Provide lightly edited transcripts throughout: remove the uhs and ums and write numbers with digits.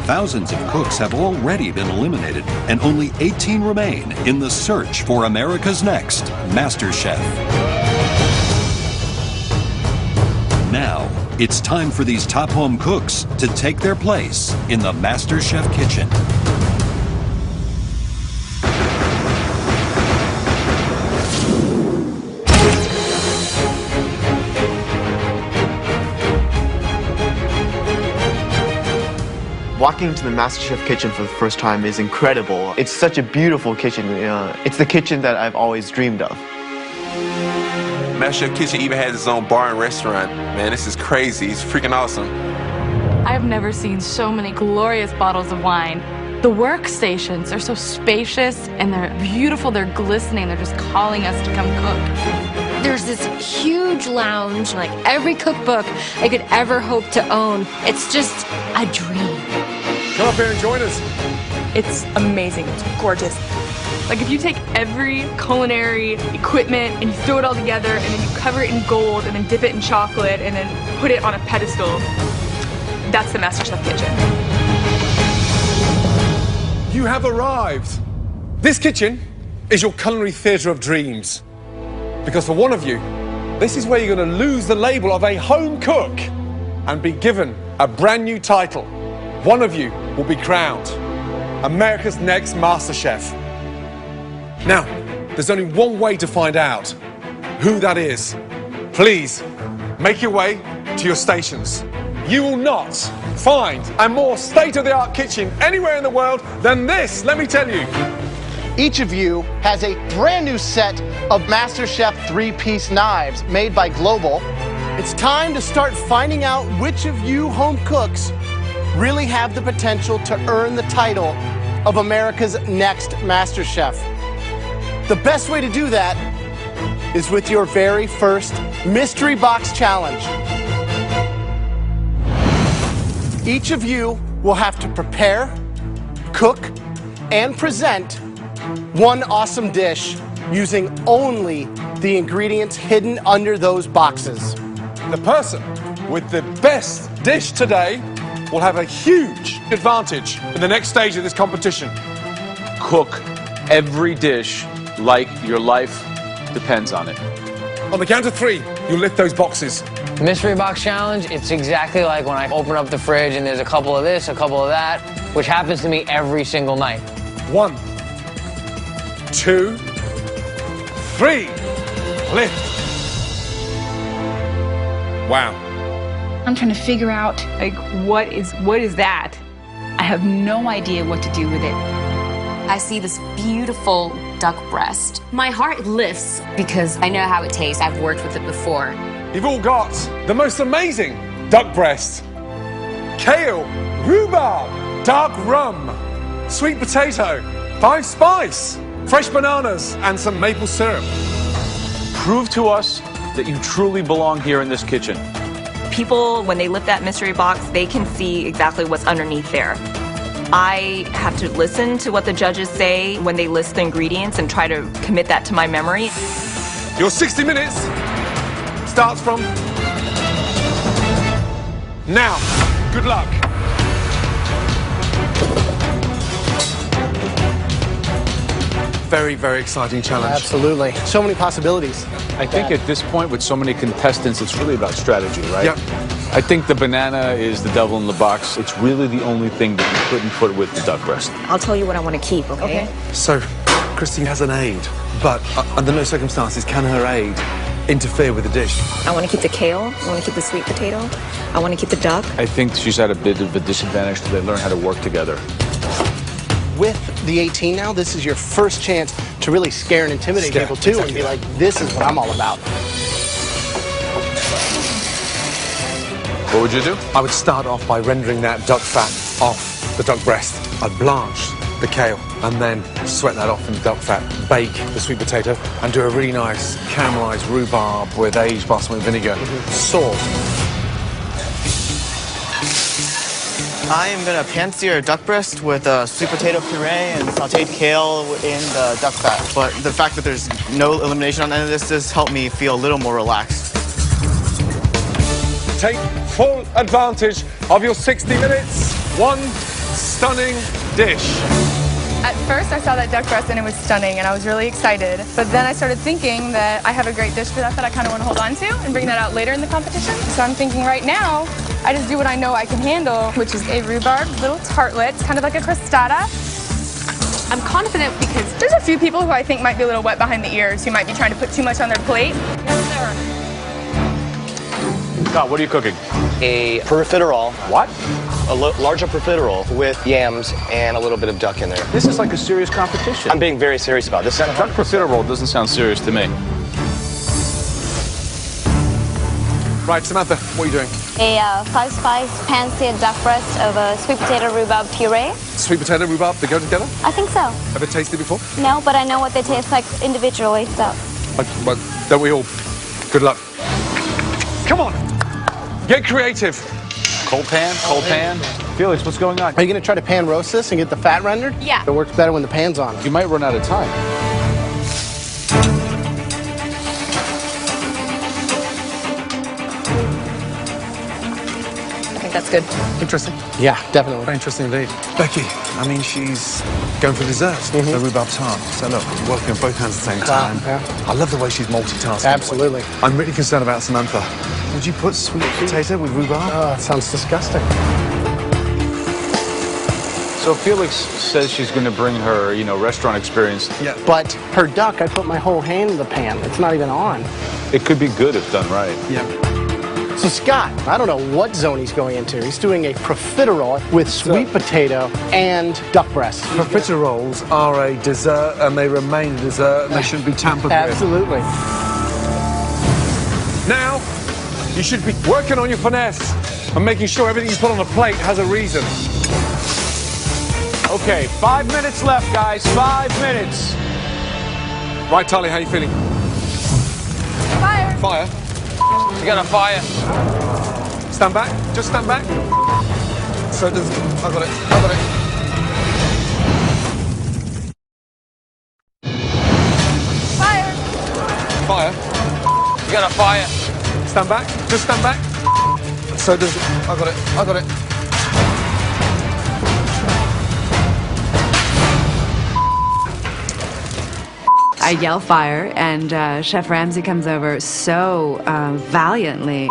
Thousands of cooks have already been eliminated, and only 18 remain in the search for America's next MasterChef. Now, it's time for these top home cooks to take their place in the MasterChef kitchen. Walking into the MasterChef kitchen for the first time is incredible. It's such a beautiful kitchen. It's the kitchen that I've always dreamed of. MasterChef kitchen even has its own bar and restaurant. Man, this is crazy. It's freaking awesome. I've never seen so many glorious bottles of wine. The workstations are so spacious and they're beautiful, they're glistening, they're just calling us to come cook. There's this huge lounge, like every cookbook I could ever hope to own. It's just a dream. Come up here and join us. It's amazing, it's gorgeous. Like if you take every culinary equipment and you throw it all together and then you cover it in gold and then dip it in chocolate and then put it on a pedestal, that's the MasterChef kitchen. You have arrived. This kitchen is your culinary theatre of dreams. Because for one of you, this is where you're going to lose the label of a home cook and be given a brand new title. One of you will be crowned America's next MasterChef. Now, there's only one way to find out who that is. Please, make your way to your stations. You will not find a more state-of-the-art kitchen anywhere in the world than this, let me tell you. Each of you has a brand new set of MasterChef three-piece knives made by Global. It's time to start finding out which of you home cooks really have the potential to earn the title of America's next MasterChef. The best way to do that is with your very first Mystery Box Challenge. Each of you will have to prepare, cook, and present one awesome dish using only the ingredients hidden under those boxes. The person with the best dish today will have a huge advantage in the next stage of this competition. Cook every dish like your life depends on it. On the count of three, you'll lift those boxes. Mystery Box Challenge, it's exactly like when I open up the fridge and there's a couple of this, a couple of that, which happens to me every single night. 1, 2, 3. Lift. Wow. I'm trying to figure out, like, what is that? I have no idea what to do with it. I see this beautiful duck breast. My heart lifts because I know how it tastes. I've worked with it before. You've all got the most amazing duck breast. Kale, rhubarb, dark rum, sweet potato, 5 spice, fresh bananas, and some maple syrup. Prove to us that you truly belong here in this kitchen. People, when they lift that mystery box, they can see exactly what's underneath there. I have to listen to what the judges say when they list the ingredients and try to commit that to my memory. Your 60 minutes starts from now. Good luck. Very, very exciting challenge. Absolutely. So many possibilities. I think at this point, with so many contestants, it's really about strategy, right? Yep. I think the banana is the devil in the box. It's really the only thing that you couldn't put with the duck breast. I'll tell you what I want to keep, okay? So, Christine has an aid, but under no circumstances can her aid interfere with the dish. I want to keep the kale. I want to keep the sweet potato. I want to keep the duck. I think she's at a bit of a disadvantage till they learn how to work together. With the 18 now, this is your first chance to really scare and intimidate people too, and be like, this is what I'm all about. What would you do? I would start off by rendering that duck fat off the duck breast. I'd blanch the kale and then sweat that off in the duck fat, bake the sweet potato, and do a really nice caramelized rhubarb with aged basmati vinegar sauce. I am going to pan-sear a duck breast with sweet potato puree and sauteed kale in the duck fat. But the fact that there's no elimination on the end of this does help me feel a little more relaxed. Take full advantage of your 60 minutes. 1, stunning dish. At first, I saw that duck breast and it was stunning, and I was really excited. But then I started thinking that I have a great dish for that I kind of want to hold on to and bring that out later in the competition. So I'm thinking right now, I just do what I know I can handle, which is a rhubarb little tartlet. It's kind of like a crostata. I'm confident because there's a few people who I think might be a little wet behind the ears, who might be trying to put too much on their plate. Scott, what are you cooking? A profiterole. What? A larger profiterole with yams and a little bit of duck in there. This is like a serious competition. I'm being very serious about this. Duck profiterole doesn't sound serious to me. Right, Samantha, what are you doing? A 5-spice pan-seared duck breast over sweet potato rhubarb puree. Sweet potato rhubarb, they go together? I think so. Ever tasted before? No, but I know what they taste like individually, so. Well, don't we all? Good luck. Come on, get creative. Cold pan, cold pan. Felix, what's going on? Are you going to try to pan roast this and get the fat rendered? Yeah. It works better when the pan's on. You might run out of time. I think that's good. Interesting. Yeah, definitely. Very interesting indeed. Becky, I mean, she's going for dessert, the rhubarb tart. So look, you're working on both hands at the same time. Yeah. I love the way she's multitasking. Absolutely. I'm really concerned about Samantha. Would you put sweet potato with rhubarb? Oh, that sounds disgusting. So Felix says she's going to bring her, restaurant experience. Yeah. But her duck, I put my whole hand in the pan. It's not even on. It could be good if done right. Yeah. So Scott, I don't know what zone he's going into. He's doing a profiterole with sweet potato and duck breast. Profiteroles are a dessert, and they remain a dessert, and they shouldn't be tampered with. Absolutely. Now, you should be working on your finesse and making sure everything you put on the plate has a reason. Okay, 5 minutes left, guys. 5 minutes. Right, Tali, how you feeling? Fire. Fire. You got a fire. Stand back. Just stand back. So does... I got it. I got it. Fire. Fire. You got a fire. Stand back. Just stand back. So does... I got it. I got it. I yell fire, and Chef Ramsay comes over so valiantly.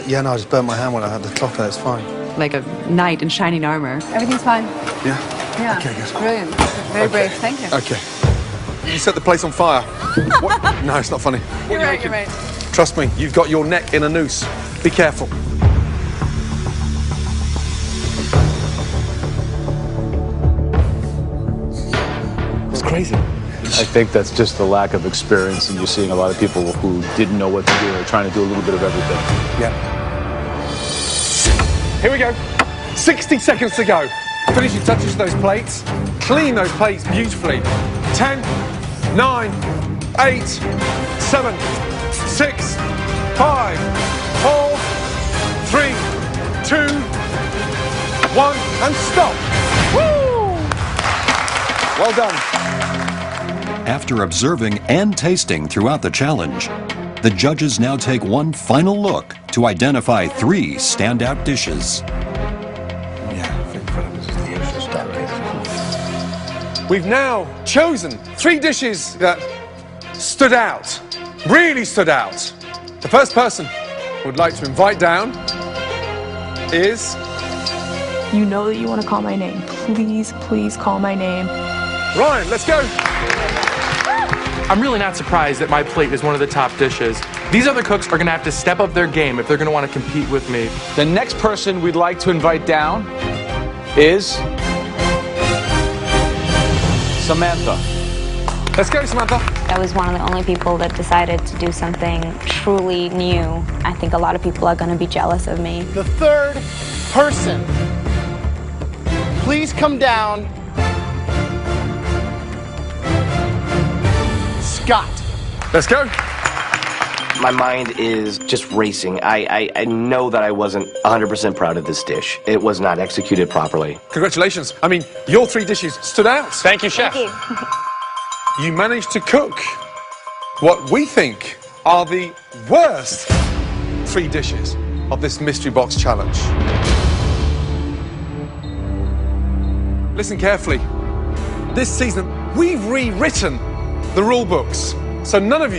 Yeah, no, I just burnt my hand when I had the top there. It's fine. Like a knight in shining armor. Everything's fine. Yeah? Yeah. Okay, good. Brilliant. Very brave. Thank you. Okay. You set the place on fire. What? No, it's not funny. You're right, you're right. Trust me, you've got your neck in a noose. Be careful. It's crazy. I think that's just the lack of experience, and you're seeing a lot of people who didn't know what to do. They're trying to do a little bit of everything. Yeah. Here we go. 60 seconds to go. Finish your touches to those plates. Clean those plates beautifully. 10, 9, 8, 7, 6, 5, 4, 3, 2, 1, and stop. Woo! Well done. After observing and tasting throughout the challenge, the judges now take one final look to identify 3 standout dishes. We've now chosen 3 dishes that stood out, really stood out. The first person I would like to invite down is... You know that you want to call my name. Please, please call my name. Ryan, let's go. I'm really not surprised that my plate is one of the top dishes. These other cooks are gonna have to step up their game if they're gonna want to compete with me. The next person we'd like to invite down is Samantha. Let's go, Samantha. I was one of the only people that decided to do something truly new. I think a lot of people are going to be jealous of me. The third person, please come down. Scott. Let's go. My mind is just racing. I know that I wasn't 100% proud of this dish. It was not executed properly. Congratulations. I mean, your 3 dishes stood out. Thank you, Chef. Thank you. You managed to cook what we think are the worst 3 dishes of this mystery box challenge. listen carefully. This season, we've rewritten the rule books. So none of you